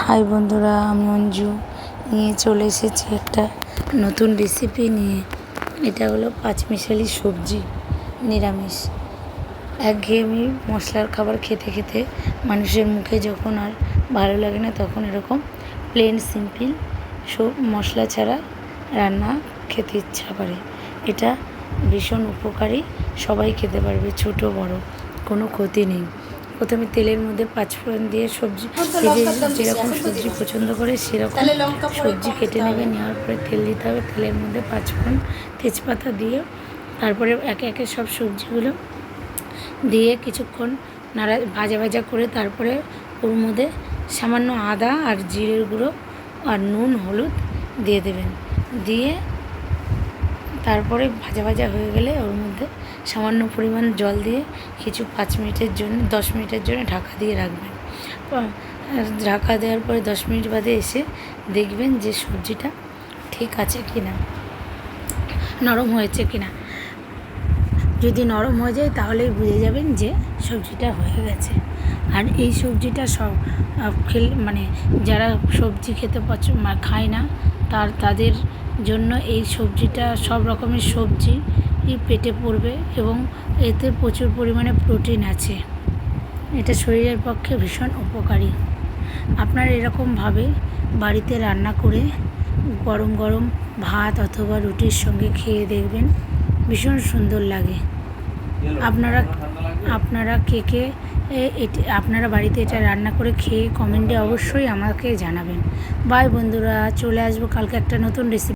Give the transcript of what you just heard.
High বন্ধুরা, আমি অঞ্জু নিয়ে চলে এসেছি একটা নতুন রেসিপি নিয়ে। এটা হলো পাঁচমিশালি সবজি, নিরামিষ। একঘেয়েমি মশলার খাবার খেতে খেতে মানুষের মুখে যখন আর ভালো লাগে না, তখন এরকম প্লেন সিম্পল সব মশলা ছাড়া রান্না খেতে ইচ্ছা করে। এটা ভীষণ উপকারী, সবাই খেতে পারবে, ছোট বড়, কোনো ক্ষতি নেই। প্রথমে তেলের মধ্যে পাঁচফোড়ন দিয়ে সবজি, যেরকম সবজি পছন্দ করে সেরকম সবজি কেটে নেবে। নেওয়ার পরে তেল দিতে হবে, তেলের মধ্যে পাঁচফোড়ন তেজপাতা দিয়ে তারপরে একে একে সব সবজিগুলো দিয়ে কিছুক্ষণ ভাজা ভাজা করে তারপরে ওর মধ্যে সামান্য আদা আর জিরের গুঁড়ো আর নুন হলুদ দিয়ে দেবেন। দিয়ে তারপরে ভাজা ভাজা হয়ে গেলে ওর মধ্যে সামান্য পরিমাণ জল দিয়ে কিছু 10 মিনিটের জন্য ঢাকা দিয়ে রাখবেন। ঢাকা দেওয়ার পরে 10 মিনিট বাদে এসে দেখবেন যে সবজিটা ঠিক আছে কি না, নরম হয়েছে কি না। যদি নরম হয়ে যায় তাহলেই বুঝে যাবেন যে সবজিটা হয়ে গেছে। আর এই সবজিটা সব যারা সবজি খেতে খায় না তাদের জন্য এই সবজিটা, সব রকমের সবজি পেটে পড়বে এবং এতে প্রচুর পরিমাণে প্রোটিন আছে। এটা শরীরের পক্ষে ভীষণ উপকারী। আপনারা এরকমভাবে বাড়িতে রান্না করে গরম গরম ভাত অথবা রুটির সঙ্গে খেয়ে দেখবেন, ভীষণ সুন্দর লাগে। আপনারা কে আপনারা বাড়িতে এটা রান্না করে খেয়ে কমেন্টে অবশ্যই আমাকে জানাবেন। বাই বন্ধুরা, চলে আসবো কালকে একটা নতুন রেসিপি।